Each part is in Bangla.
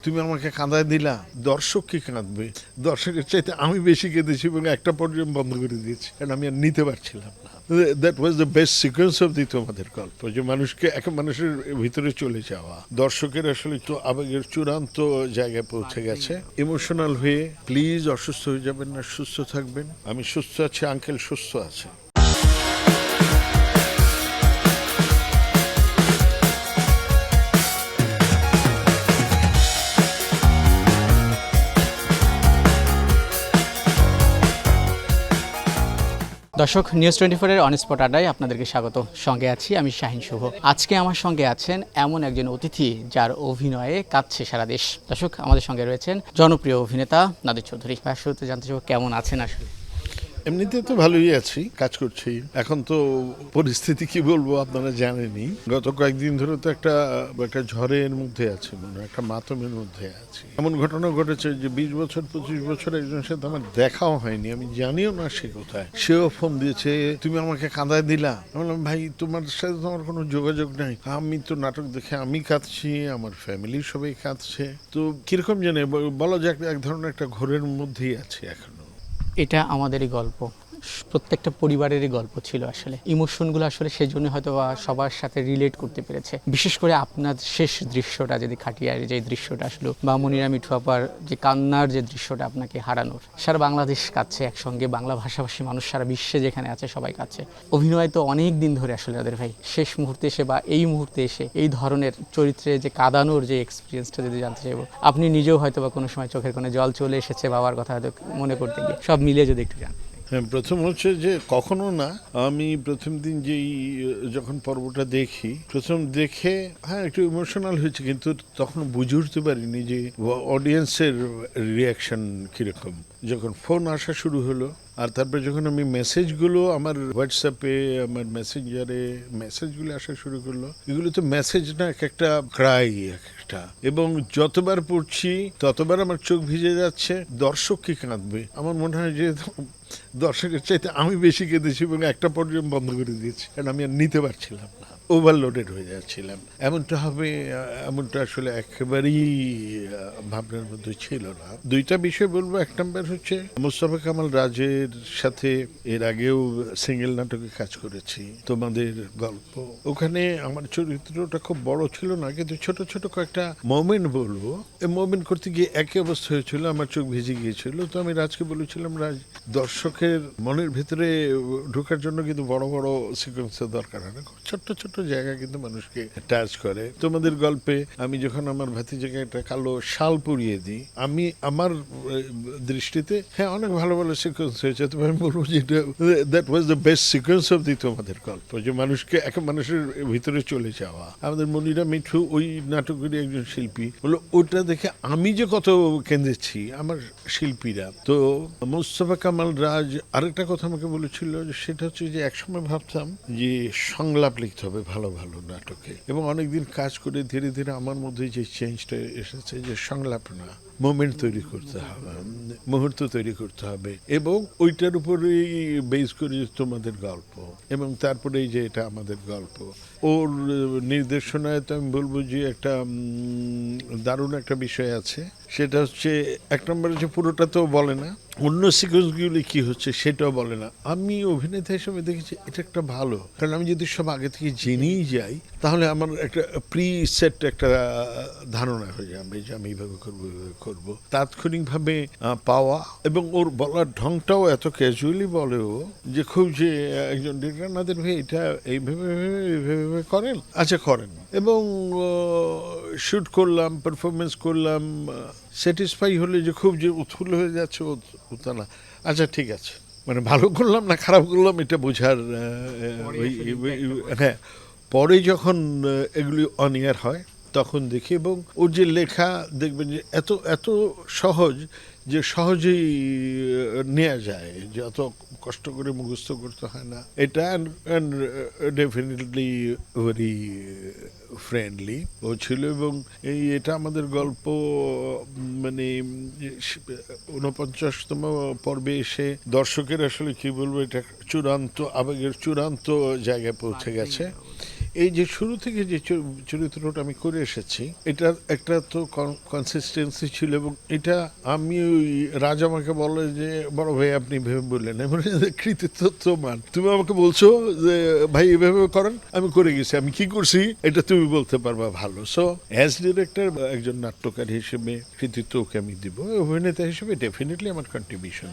তুমি আমাকে কাঁদায় দিলা, দর্শক কি কাঁদবে? দর্শকের চাইতে আমি বেশি কেঁদেছি এবং একটা পর্যন্ত বন্ধ করে দিয়েছি, কারণ আমি আর নিতে পারছিলাম না। That was the best sequence of the তোমাদের গল্প, যে মানুষকে এক মানুষের ভিতরে চলে যাওয়া। দর্শকের আসলে তো আবেগের চূড়ান্ত জায়গায় পৌঁছে গেছে, ইমোশনাল হয়ে। প্লিজ অসুস্থ হয়ে যাবেন না, সুস্থ থাকবেন। আমি সুস্থ আছি, আঙ্কেল সুস্থ আছে। দর্শক, নিউজ 24 এর অনস্পট আড্ডায় আপনাদেরকে স্বাগত। সঙ্গে আছি আমি শাহিন শুভ। আজকে আমার সঙ্গে আছেন এমন একজন অতিথি যার অভিনয়ে কাঁদছে সারা দেশ। দর্শক, আমাদের সঙ্গে রয়েছেন জনপ্রিয় অভিনেতা নাদির চৌধুরী। শুরুতে জানতে চাইব কেমন আছেন আসলে? এমনিতে তো ভালোই আছি, কাজ করছি। এখন তো পরিস্থিতি কি বলবো আপনারা জানেনই, গত কয়েকদিন ধরে তো একটা ঝড়ের মধ্যে আছি, মানে একটা মাতমের মধ্যে আছি। এমন ঘটনা ঘটেছে যে 20 বছর 25 বছর একজনের সাথে আমার দেখাও হয়নি, আমি জানিও না সে কোথায়। সেও ফোন দিয়েছে, তুমি আমাকে কাঁদায় দিলা। আমি বললাম, ভাই তোমার সাথে তো আমার কোনো যোগাযোগ নাই, আমি তো নাটক দেখে আমি কাঁদছি, আমার ফ্যামিলির সবাই কাঁদছে। তো কিরকম জানে বলা যায়, এক ধরনের একটা ঘোরের মধ্যেই আছি এখন। এটা আমাদেরই গল্প, প্রত্যেকটা পরিবারেরই গল্প ছিল আসলে। ইমোশনগুলো আসলে সেই জন্য হয়তো বা সবার সাথে রিলেট করতে পেরেছে। বিশেষ করে আপনার শেষ দৃশ্যটা, যদি খাটিয়ার যে দৃশ্যটা আসলো, বা মনিরা মিঠু আপার যে কান্নার যে দৃশ্যটা, আপনাকে হারানোর, সারা বাংলাদেশ কাঁদছে একসঙ্গে, বাংলা ভাষাভাষী মানুষ সারা বিশ্বে যেখানে আছে সবাই কাঁদছে। অভিনয় তো অনেক দিন ধরে আসলে তাদের ভাই, শেষ মুহূর্তে এসে বা এই মুহূর্তে এসে এই ধরনের চরিত্রে যে কাঁদানোর যে এক্সপিরিয়েন্সটা যদি জানতে চাইবো, আপনি নিজেও হয়তো বা কোনো সময় চোখের কোণে জল চলে এসেছে বাবার কথা হয়তো মনে করতে গিয়ে, সব মিলিয়ে যদি একটু জান। হ্যাঁ, প্রথম হচ্ছে যে কখনো না, আমি প্রথম দিন যখন পর্বটা দেখি, প্রথম দেখে হ্যাঁ একটু ইমোশনাল হয়েছে, কিন্তু তখন বুঝে উঠতে পারিনি যে অডিয়েন্সের রিয়াকশন কিরকম। যখন ফোন আসা শুরু হলো, আর তারপরে যখন আমি মেসেজগুলো আমার হোয়াটসঅ্যাপে, আমার মেসেঞ্জারে মেসেজগুলো আসা শুরু করলো, এগুলো তো মেসেজ না, এক একটা ক্রাই, এক একটা। এবং যতবার পড়ছি ততবার আমার চোখ ভিজে যাচ্ছে। দর্শক কি কাঁদবে? আমার মনে হয় যে দর্শকের চাইতে আমি বেশি কেঁদেছি এবং একটা পর্যন্ত বন্ধ করে দিয়েছি, কারণ আমি আর নিতে পারছিলাম না, ওভারলোডেড হয়ে যাচ্ছিলাম। এমনটা হবে, এমনটা আসলে একেবারেই ভাবনার মধ্যে ছিল না। দুইটা বিষয় বলবো। এক নম্বর হচ্ছে মোস্তফা কামাল রাজের সাথে এর আগেও সিঙ্গেল নাটকে কাজ করেছি, তোমাদের গল্প। ওখানে আমার চরিত্রটা খুব বড় ছিল না, কিন্তু ছোট ছোট কয়েকটা মোমেন্ট বলবো। এই মোমেন্ট করতে গিয়ে একই অবস্থা হয়েছিল, আমার চোখ ভিজে গিয়েছিল। তো আমি রাজকে বলেছিলাম, রাজ, দর্শকের মনের ভেতরে ঢোকার জন্য কিন্তু বড় বড় সিকোয়েন্সের দরকার হয় না, ছোট্ট ছোট্ট জায়গা কিন্তু মানুষকে টাচ করে। তোমাদের গল্পে আমি যখন আমার ভাতিজাকে একটা কালো শাল পরিয়ে দিই, আমি আমার দৃষ্টিতে হ্যাঁ অনেক ভালো ভালো সিকোয়েন্স হয়েছে, তবে আমি বলবো যে that was the best sequence of the তোমাদের গল্প, যে মানুষকে এক মানুষের ভিতরে চলে যাওয়া। আমাদের মনিরা মিঠু ওই নাটকেরই একজন শিল্পী, বললো ওটা দেখে আমি যে কত কেঁদেছি, আমার শিল্পীরা। তো মোস্তফা কামাল রাজ আরেকটা কথা আমাকে বলেছিল, সেটা হচ্ছে যে একসময় ভাবতাম যে সংলাপ লিখতে হবে ভালো ভালো নাটকে, এবং অনেকদিন কাজ করে ধীরে ধীরে আমার মধ্যে যে চেঞ্জটা এসেছে, যে সংলাপ না, মোমেন্ট তৈরি করতে হবে, মুহূর্ত তৈরি করতে হবে, এবং ওইটার উপরেই বেস করে তোমাদের গল্প, এবং তারপরেই যে এটা আমাদের গল্প। ওর নির্দেশনায় তো আমি বলবো যে একটা দারুণ একটা বিষয় আছে, সেটা হচ্ছে এক নম্বরে যে পুরোটা তো বলে না, অন্য সিকোয়েন্সগুলি কি হচ্ছে সেটাও বলে না। আমি অভিনেতা হিসেবে দেখেছি এটা একটা ভালো, কারণ আমি যদি সব আগে থেকে জেনেই যাই, তাহলে আমার একটা প্রি সেট একটা ধারণা হয়ে যাবে যে আমি এইভাবে করবো, এইভাবে করবো। তাৎক্ষণিকভাবে পাওয়া, এবং ওর বলার ঢংটাও এত ক্যাজুয়ালি বলেও, যে খুব যে একজন ডিরেক্টর, নাদের ভাই এটা এইভাবে এইভাবে করেন, আচ্ছা করেন, এবং শুট করলাম, পারফরমেন্স করলাম, স্যাটিসফাই হলে যে খুব যে উৎফুল্ল হয়ে যাচ্ছে তা না, আচ্ছা ঠিক আছে, মানে ভালো করলাম না খারাপ করলাম এটা বোঝার। হ্যাঁ, পরে যখন এগুলি অন এয়ার হয় তখন দেখি, এবং ওর যে লেখা দেখবেন যে এত এত সহজ, যে সহজেই নেওয়া যায়, যে অত কষ্ট করে মুখস্থ করতে হয় না এটা। ডেফিনেটলি ভেরি ফ্রেন্ডলি ও ছিল, এবং এটা আমাদের গল্প মানে 49তম পর্বে এসে দর্শকের আসলে কি বলবো, এটা চূড়ান্ত আবেগের চূড়ান্ত জায়গায় পৌঁছে গেছে। এই যে শুরু থেকে যে চরিত্রটা আমি করে এসেছি, এটার একটা তো কনসিস্টেন্সি ছিল, এবং এটা আমি ওই রাজা আমাকে বলে যে বড় ভাই আপনি ভেবে বললেন, এমন কৃতিত্ব তোমার, তুমি আমাকে বলছো যে ভাই এভাবে করেন, আমি করে গেছি, আমি কি করছি এটা তুমি বলতে পারবা ভালো। সো অ্যাজ ডিরেক্টর, একজন নাট্যকার হিসেবে কৃতিত্ব ওকে আমি দিব, অভিনেতা হিসেবে ডেফিনেটলি আমার কন্ট্রিবিউশন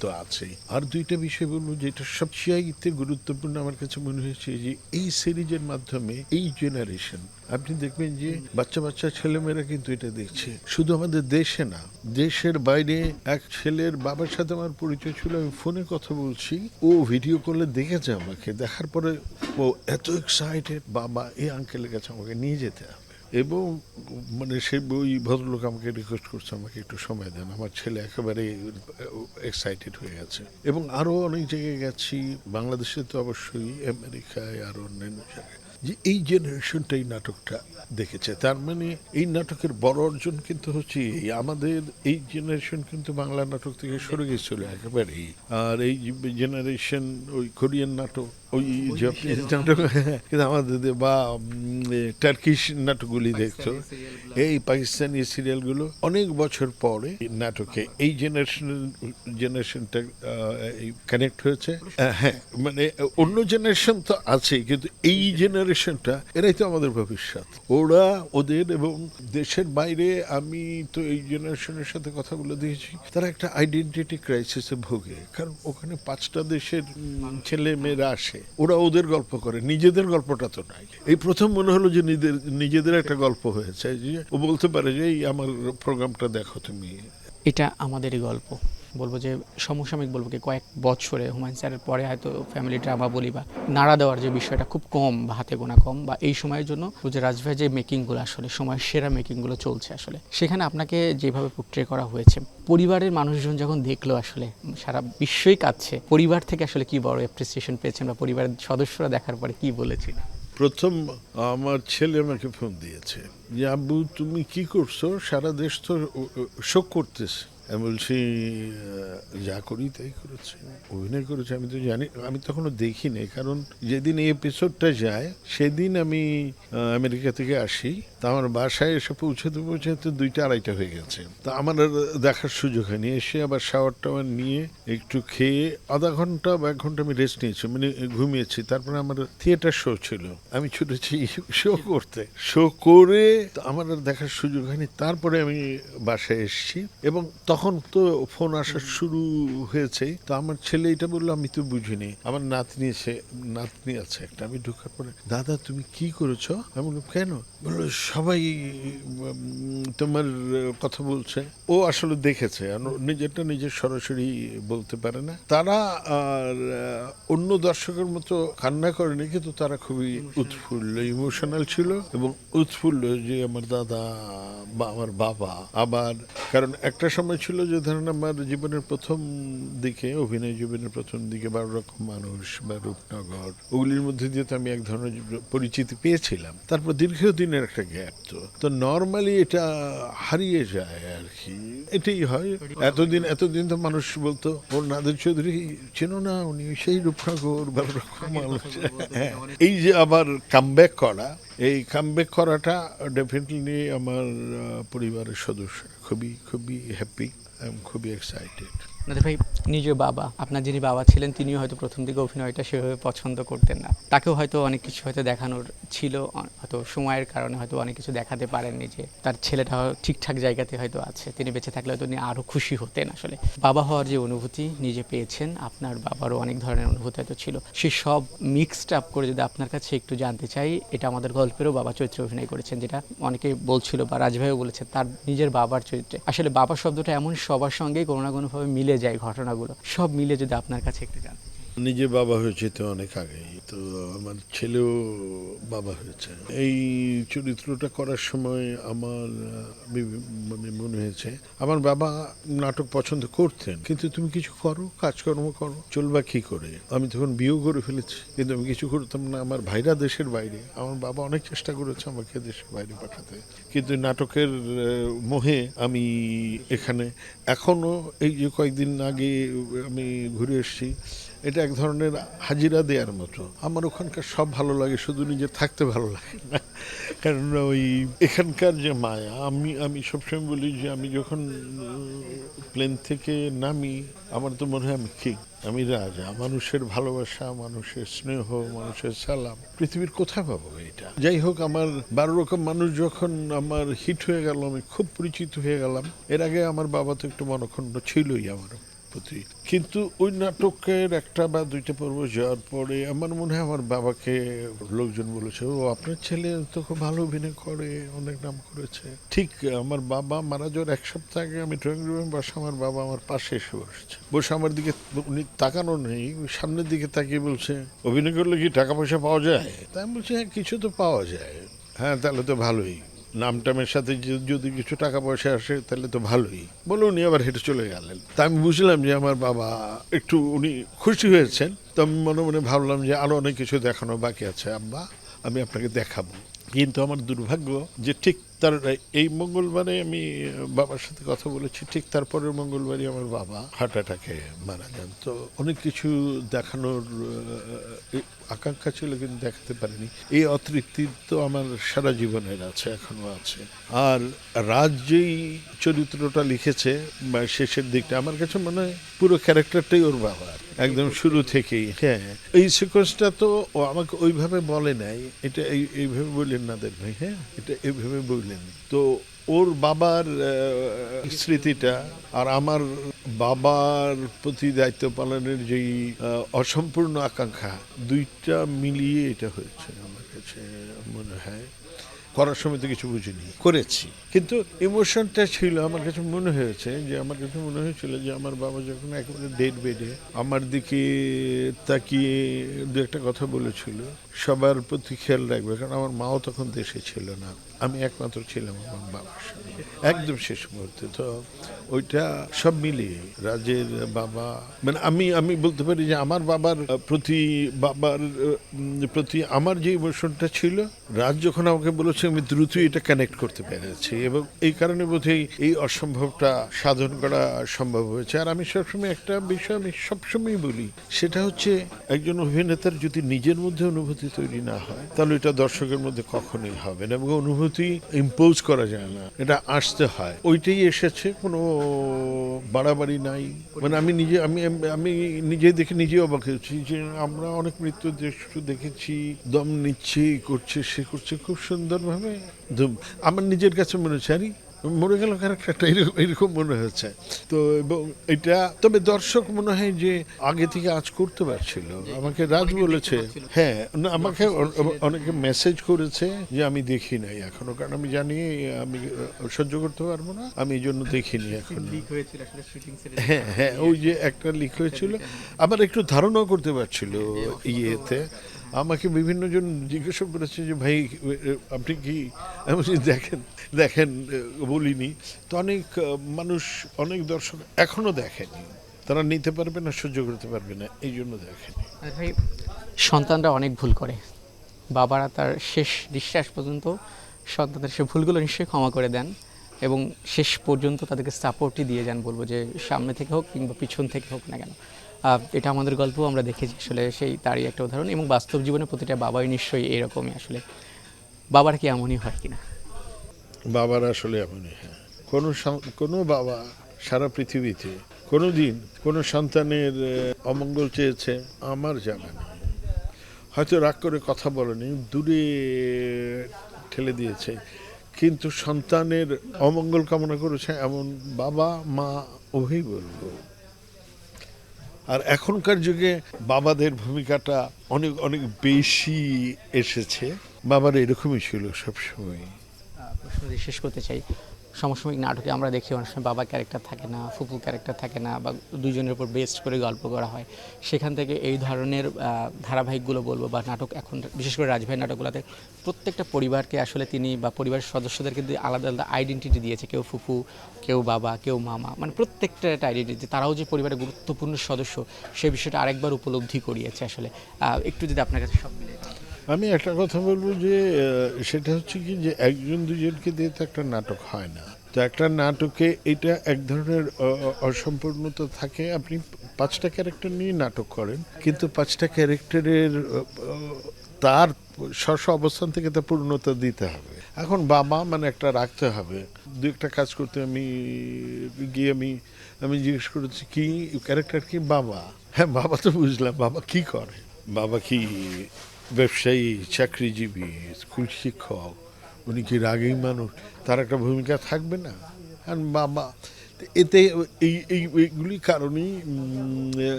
তো আছেই। আর দুইটা বিষয় বলবো যেটা সবচেয়ে গুরুত্বপূর্ণ আমার কাছে মনে হয়েছে, যে এই সিরিজের মাধ্যমে এই জেনারেশন, আপনি দেখবেন যে বাচ্চা বাচ্চা ছেলেমেয়েরা কিন্তু এটা দেখছে, শুধু আমাদের দেশে না, দেশের বাইরে। এক ছেলের বাবার সাথে আমার পরিচয় ছিল, আমি ফোনে কথা বলছি, ও ভিডিও কলে দেখেছে আমাকে, দেখার পরে ও এত এক্সাইটেড, বাবা এই আঙ্কেলের কাছে আমাকে নিয়ে যেতে হবে। এবং মানে সে ওই ভদ্রলোক আমাকে রিকোয়েস্ট করছে আমাকে একটু সময় দেন, আমার ছেলে একেবারে এক্সাইটেড হয়ে গেছে। এবং আরও অনেক জায়গায় গেছি, বাংলাদেশে তো অবশ্যই, আমেরিকায় আর অন্যান্য জায়গায়, যে এই জেনারেশনটা এই নাটকটা দেখেছে। তার মানে এই নাটকের বড় অর্জন কিন্তু হচ্ছে আমাদের এই জেনারেশন কিন্তু বাংলা নাটক থেকে সরে গেছিল একেবারেই। আর এই জেনারেশন ওই কোরিয়ান নাটক, ওই জাপানিজ নাটক, কিন্তু আমাদের বা টার্কিশ নাটকগুলি দেখতো, এই পাকিস্তানি সিরিয়ালগুলো অনেক বছর পরে নাটকে এই জেনারেশনটা কানেক্ট হয়েছে। হ্যাঁ, মানে অন্য জেনারেশন তো আছেই, কিন্তু এই জেনারেশনটা এরাই তো আমাদের ভবিষ্যৎ। ওরা ওদের, এবং দেশের বাইরে আমি তো এই জেনারেশনের সাথে কথাগুলো দেখেছি, তারা একটা আইডেন্টিটি ক্রাইসিসে ভোগে, কারণ ওখানে 5টা দেশের ছেলে মেয়েরা আসে, ওরা ওদের গল্প করে, নিজেদের গল্পটা তো নাই। এই প্রথম মনে হলো যে নিজেদের একটা গল্প হয়েছে, যে ও বলতে পারে যে এই আমার প্রোগ্রামটা দেখো তুমি। এটা আমাদেরই গল্প, বলবো যে সমসাময়িক, বলবো কি কয়েক বছরে হুমায়ুন স্যারের পরে হয়তো ফ্যামিলি ড্রামা বলি বা নাড়া দেওয়ার যে বিষয়টা খুব কম, বা হাতে গোনা কম, বা এই সময়ের জন্য যে রাজভাই যে মেকিংগুলো আসলে সময়ের সেরা মেকিংগুলো চলছে আসলে, সেখানে আপনাকে যেভাবে পোট্রে করা হয়েছে, পরিবারের মানুষজন যখন দেখলো আসলে সারা বিশ্বই কাঁদছে, পরিবার থেকে আসলে কি বড় অ্যাপ্রিসিয়েশন পেয়েছেন, বা পরিবারের সদস্যরা দেখার পরে কি বলেছিল? প্রথম আমার ছেলে আমাকে ফোন দিয়েছে যে আব্বু তুমি কি করছো, সারা দেশ তো শোক করতেছে। আমি বলছি যা করি তাই করেছি, অভিনয় করেছি। আমি তো জানি, আমি তখনও দেখিনি, কারণ যেদিন এই এপিসোডটা যায় সেদিন আমি আমেরিকা থেকে আসি, তা আমার বাসায় এসে পৌঁছাতে 2টা 2:30 হয়ে গেছে। তা আমার আর দেখার সুযোগ হয়নি। এসে আবার শাওয়ার টাওয়ার নিয়ে একটু খেয়ে আধা ঘন্টা বা 1 ঘন্টা আমি রেস্ট নিয়েছি, মানে ঘুমিয়েছি। তারপরে আমার থিয়েটার শো ছিল, আমি ছুটেছি শো করতে, শো করে আমার আর দেখার সুযোগ হয়নি। তারপরে আমি বাসায় এসেছি, এবং তখন তো ফোন আসা শুরু হয়েছে। তো আমার ছেলে এটা বললো, আমি তো বুঝিনি, আমার নাতনি আছে একটা। আমি ঢোকার পরে, দাদা তুমি কি করেছো? আমি বললাম কেন? বললো সবাই তোমার কথা বলছে। ও আসলে দেখেছে, নিজেরটা নিজের সরাসরি বলতে পারে না। তারা আর অন্য দর্শকের মতো কান্না করেনি, কিন্তু তারা খুবই উৎফুল্ল, ইমোশনাল ছিল, এবং উৎফুল্ল যে আমার দাদা বা আমার বাবা। আবার কারণ একটা সময় ছিল যে ধরেন আমার জীবনের প্রথম দিকে, অভিনয় জীবনের প্রথম দিকে 12 রকম মানুষ বা রূপনগর, ওগুলির মধ্যে দিয়ে তো আমি এক ধরনের পরিচিতি পেয়েছিলাম। তারপর দীর্ঘদিনের একটা গ্যাপ, তো নর্মালি এটা হারিয়ে যায় আর কি, এটাই হয়। এতদিন তো মানুষ বলতো ওর নাদের চৌধুরী চেনো না, উনি সেই রূপনগর 12 রকম মানুষ। হ্যাঁ, এই যে আবার কামব্যাক করা, এই কামব্যাক করাটা ডেফিনেটলি আমার পরিবারের সদস্য খুবই খুবই হ্যাপি, খুবই এক্সাইটেড। নাদের ভাই নিজের বাবা, আপনার যিনি বাবা ছিলেন, তিনিও হয়তো প্রথম দিকে অভিনয়টা সেভাবে পছন্দ করতেন না, তাকেও হয়তো অনেক কিছু হয়তো দেখানোর ছিল, হয়তো সময়ের কারণে হয়তো অনেক কিছু দেখাতে পারেননি, যে তার ছেলেটা ঠিকঠাক জায়গাতে হয়তো আছে, তিনি বেঁচে থাকলে হয়তো উনি আরও খুশি হতেন। আসলে বাবা হওয়ার যে অনুভূতি নিজে পেয়েছেন, আপনার বাবারও অনেক ধরনের অনুভূতি হয়তো ছিল, সে সব মিক্সড আপ করে যদি আপনার কাছে একটু জানতে চাই, এটা আমাদের গল্পেরও বাবা চরিত্রে অভিনয় করেছেন, যেটা অনেকে বলছিল বা রাজভাইও বলেছেন তার নিজের বাবার চরিত্রে। আসলে বাবা শব্দটা এমন সবার সঙ্গেই কোনো না কোনোভাবে মিলে যায়, ঘটনাগুলো সব মিলে যদি আপনার কাছে একটু জানতে চাই। নিজে বাবা হয়েছে তো অনেক আগেই, তো আমার ছেলেও বাবা হয়েছে। এই চরিত্রটা করার সময় আমার মানে মনে হয়েছে আমার বাবা নাটক পছন্দ করতেন, কিন্তু তুমি কিছু করো, কাজকর্ম করো, চলবা কি করে। আমি তখন বিয়েও করে ফেলেছি, কিন্তু আমি কিছু করতাম না। আমার ভাইরা দেশের বাইরে, আমার বাবা অনেক চেষ্টা করেছে আমাকে দেশের বাইরে পাঠাতে, কিন্তু নাটকের মোহে আমি এখানে এখনো, এই যে কয়েকদিন আগে আমি ঘুরে এসেছি, এটা এক ধরনের হাজিরা দেওয়ার মতো। আমার ওখানকার সব ভালো লাগে, শুধু নিজে থাকতে ভালো লাগে না। কারণ ওই এখানকার যে মায়া, আমি সবসময় বলি যে আমি যখন প্লেন থেকে নামি আমার তো মনে হয় আমি কিং, আমি রাজা। মানুষের ভালোবাসা, মানুষের স্নেহ, মানুষের সালাম পৃথিবীর কোথায় পাবো এটা। যাই হোক, আমার 12 রকম মানুষ যখন আমার হিট হয়ে গেল, আমি খুব পরিচিত হয়ে গেলাম। এর আগে আমার বাবা তো একটু মনক্ষুণ্ণ ছিলই আমার প্রতি, কিন্তু ওই নাটকের একটা বা দুইটা পর্ব যাওয়ার পরে আমার মনে হয় আমার বাবাকে লোকজন বলেছে, ও আপনার ছেলে তো খুব ভালো অভিনয় করে, অনেক নাম করেছে। ঠিক আমার বাবা মারা যাওয়ার এক সপ্তাহ আগে আমি ড্রয়িং রুমে বসে, আমার বাবা আমার পাশে এসে বসেছে, বসে আমার দিকে, উনি তাকানো নেই, সামনের দিকে তাকিয়ে বলছে, অভিনয় করলে কি টাকা পয়সা পাওয়া যায়? তাই আমি বলছি, হ্যাঁ কিছু তো পাওয়া যায়। হ্যাঁ তাহলে তো ভালোই, নামটামের সাথে যদি কিছু টাকা পয়সা আসে তাহলে তো ভালোই। বলে উনি আবার হেঁটে চলে গেলেন। তা আমি বুঝলাম যে আমার বাবা একটু উনি খুশি হয়েছেন। তো আমি মনে মনে ভাবলাম যে আরো অনেক কিছু দেখানো বাকি আছে আব্বা, আমি আপনাকে দেখাবো। কিন্তু আমার দুর্ভাগ্য যে ঠিক তার এই মঙ্গলবারে আমি বাবার সাথে কথা বলেছি, ঠিক তারপরের মঙ্গলবারই আমার বাবা হার্ট অ্যাটাকে মারা যান। তো অনেক কিছু দেখানোর আকাঙ্ক্ষা ছিল, কিন্তু দেখাতে পারিনি। এই অতৃপ্তি তো আমার সারা জীবনের আছে, এখনো আছে। আর রাজ যেই চরিত্রটা লিখেছে বা শেষের দিকটা, আমার কাছে মনে হয় পুরো ক্যারেক্টারটাই ওর বাবার, একদম শুরু থেকেই। হ্যাঁ, এই সিকোয়েন্সটা তো ও আমাকে ওইভাবে বলে নাই, এটা এইভাবে বললেন নাদের ভাই, হ্যাঁ এটা এইভাবে বললেন। তো ওর বাবার স্মৃতিটা আর আমার বাবার প্রতি দায়িত্ব পালনের যেই অসম্পূর্ণ আকাঙ্ক্ষা, দুইটা মিলিয়ে এটা হয়েছে আমার কাছে মনে হয়। করার সময় তো কিছু বুঝিনি, করেছি, কিন্তু ইমোশনটা ছিল। আমার কাছে মনে হয়েছে যে, আমার কাছে মনে হয়েছিল যে আমার বাবা যখন একেবারে ডেড বেডে আমার দিকে তাকিয়ে দু একটা কথা বলেছিল, সবার প্রতি খেয়াল রাখবে, কারণ আমার মাও তখন দেশে ছিল না, আমি একমাত্র ছিলাম আমার বাবার সঙ্গে একদম শেষ মুহূর্তে। তো ওইটা সব মিলিয়ে রাজের বাবা, মানে আমি বলতে পারি যে আমার বাবার প্রতি আমার যে ইমোশনটা ছিল, রাজ যখন আমাকে বলেছে আমি দ্রুতই এটা কানেক্ট করতে পেরেছি, এবং এই কারণে বোধহয় এই অসম্ভবটা সাধন করা সম্ভব হয়েছে। আর আমি সবসময় একটা বিষয় আমি সবসময় বলি, সেটা হচ্ছে একজন অভিনেতার যদি নিজের মধ্যে অনুভূতি তৈরি না হয়, তাহলে এটা দর্শকের মধ্যে কখনোই হবে না, এবং অনুভূতি ইম্পোজ করা যায় না, এটা আসতে হয়। ওইটাই এসেছে, কোনো বাড়াবাড়ি নাই। মানে আমি নিজে দেখে নিজে অবাক হয়েছি যে আমরা অনেক নৃত্য দৃশ্য দেখেছি, দম নিচ্ছে, করছে, সে করছে খুব সুন্দরভাবে। আমার নিজের কাছে মনে হচ্ছে আরে মরে গেল ক্যারেক্টারটা, এরকম মনে হচ্ছে। তো এবং এটা তবে দর্শক মনে হয় যে আগে থেকে আজ করতে পারছিল। আমাকে রাজ বলেছে, হ্যাঁ না, আমাকে অনেকে মেসেজ করেছে যে আমি দেখি নাই এখনো, কারণ আমি জানি আমি সহ্য করতে পারবো না, আমি এই জন্য দেখিনি এখনো। হ্যাঁ হ্যাঁ, ওই যে একটা লিক হয়েছিল, আবার একটু ধারণাও করতে পারছিল ইয়েতে। আমাকে বিভিন্ন জন জিজ্ঞাসা করেছে যে ভাই আপনি কি, আমি দেখেন বলিনি তো। অনেক মানুষ, অনেক দর্শক এখনো দেখেনি, তারা নিতে পারবে না, সহ্য করতে পারবে না, এই জন্য দেখেনি। ভাই, সন্তানরা অনেক ভুল করে, বাবারা তার শেষ নিঃশ্বাস পর্যন্ত সন্তানদের সে ভুলগুলো নিশ্চয়ই ক্ষমা করে দেন, এবং শেষ পর্যন্ত তাদেরকে সাপোর্টই দিয়ে যান, বলবো যে সামনে থেকে হোক কিংবা পিছন থেকে হোক না কেন। এটা আমাদের গল্প আমরা দেখেছি, আসলে সেই তারই একটা উদাহরণ, এবং বাস্তব জীবনে প্রতিটা বাবাই নিশ্চয়ই এরকমই। আসলে বাবার কি এমনই হয় কিনা? বাবার আসলে এমনই, হ্যাঁ। কোনো বাবা সারা পৃথিবীতে কোনো দিন কোনো সন্তানের অমঙ্গল চেয়েছে আমার জানা নেই। হয়তো রাগ করে কথা বলেনি, দূরে ঠেলে দিয়েছে, কিন্তু সন্তানের অমঙ্গল কামনা করেছে এমন বাবা মা ওই বলবো। আর এখনকার যুগে বাবাদের ভূমিকাটা অনেক অনেক বেশি এসেছে, বাবার এরকমই ছিল সবসময়। প্রশ্ন দিয়ে শেষ করতে চাই, সমসাময়িক নাটকে আমরা দেখি অনেক সময় বাবা ক্যারেক্টার থাকে না, ফুপু ক্যারেক্টার থাকে না, বা দুইজনের উপর বেস্ট করে গল্প করা হয়। সেখান থেকে এই ধরনের ধারাবাহিকগুলো বলবো বা নাটক, এখন বিশেষ করে রাজভাই নাটকগুলোতে প্রত্যেকটা পরিবারকে আসলে তিনি বা পরিবারের সদস্যদেরকে আলাদা আলাদা আইডেন্টিটি দিয়েছে, কেউ ফুপু, কেউ বাবা, কেউ মামা, মানে প্রত্যেকটা একটা আইডেন্টিটি, তারাও যে পরিবারের গুরুত্বপূর্ণ সদস্য সেই বিষয়টা আরেকবার উপলব্ধি করিয়েছে। আসলে একটু যদি আপনার কাছে সব মিলে। আমি একটা কথা বলবো যে সেটা হচ্ছে কি, যে একজন দুজনকে দিয়ে তো একটা নাটক হয় না, তো একটা নাটকে এটা এক ধরনের অসম্পূর্ণতা থাকে। আপনি 5টা ক্যারেক্টার নিয়ে নাটক করেন, কিন্তু 5টা ক্যারেক্টারের তার স্ব অবস্থান থেকে তা পূর্ণতা দিতে হবে। এখন বাবা মানে একটা রাখতে হবে। দু একটা কাজ করতে আমি গিয়ে আমি জিজ্ঞেস করেছি কি ক্যারেক্টার কি? বাবা। হ্যাঁ, বাবা তো বুঝলাম, বাবা কি করে? বাবা কি ব্যবসায়ী, চাকরিজীবী, স্কুল শিক্ষক? উনি কি রাগী মানুষ? তার একটা ভূমিকা থাকবে না? আর বাবা এতে এইগুলি কারণেই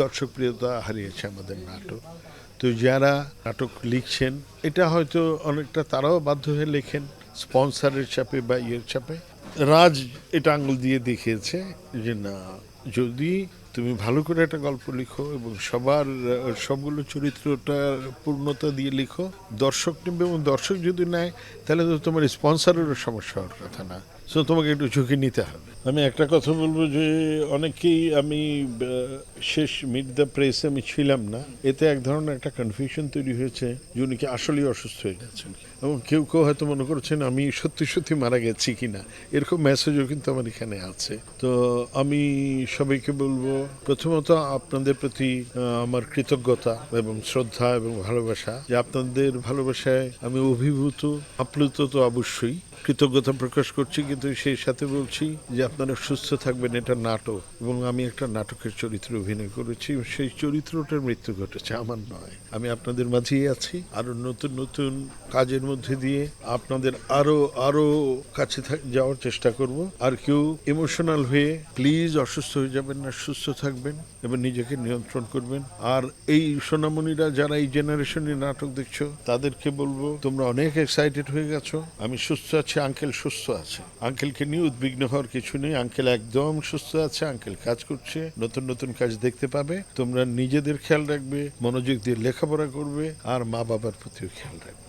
দর্শকপ্রিয়তা হারিয়েছে আমাদের নাটক। তো যারা নাটক লিখছেন, এটা হয়তো অনেকটা তারাও বাধ্য হয়ে লেখেন স্পন্সরের চাপে বা ইয়ের চাপে। রাজ এটা আঙুল দিয়ে দেখিয়েছে যে না, যদি তুমি ভালো করে একটা গল্প লিখো এবং সবগুলো চরিত্রটা পূর্ণতা দিয়ে লিখো, দর্শক নেবে, এবং দর্শক যদি নেয় তাহলে তো তোমার স্পন্সরেরও সমস্যা হওয়ার কথা না। সো তোমাকে একটু ঝুঁকি নিতে হবে। আমি একটা কথা বলবো যে অনেকেই, আমি শেষ মিট দ্য প্রেসে আমি ছিলাম না, এতে এক ধরনের একটা কনফিউশন তৈরি হয়েছে যে উনি কি আসলেই অসুস্থ হয়ে গেছেন, এবং কেউ কেউ হয়তো মনে করছেন আমি সত্যি সত্যি মারা গেছি কিনা, এরকম মেসেজও কিন্তু আমার এখানে আছে। তো আমি সবাইকে বলবো, প্রথমত আপনাদের প্রতি আমার কৃতজ্ঞতা এবং শ্রদ্ধা এবং ভালোবাসা, যে আপনাদের ভালোবাসায় আমি অভিভূত, আপ্লুত তো অবশ্যই, কৃতজ্ঞতা প্রকাশ করছি, কিন্তু সেই সাথে বলছি যে আপনারা সুস্থ থাকবেন। এটা নাটক, এবং আমি একটা নাটকের চরিত্রে অভিনয় করেছি, সেই চরিত্রটার মৃত্যু ঘটেছে, আমার নয়। আমি আপনাদের মাঝেই আছি, আরো নতুন নতুন কাজের মধ্যে দিয়ে আপনাদের আরো কাছে যাওয়ার চেষ্টা করব। আর কেউ ইমোশনাল হয়ে প্লিজ অসুস্থ হয়ে যাবেন না, সুস্থ থাকবেন এবং নিজেকে নিয়ন্ত্রণ করবেন। আর এই সোনামণিরা যারা এই জেনারেশনে নাটক দেখছো, তাদেরকে বলবো তোমরা অনেক এক্সাইটেড হয়ে গেছো। আমি সুস্থ আছি, আঙ্কেল সুস্থ আছে, আঙ্কেলকে নিয়ে উদ্বিগ্ন হওয়ার কিছু নেই। আঙ্কেল একদম সুস্থ আছে, আঙ্কেল কাজ করছে, নতুন নতুন কাজ দেখতে পাবে। তোমরা নিজেদের খেয়াল রাখবে, মনোযোগ দিয়ে লেখাপড়া করবে, আর মা বাবার প্রতিও খেয়াল রাখবে।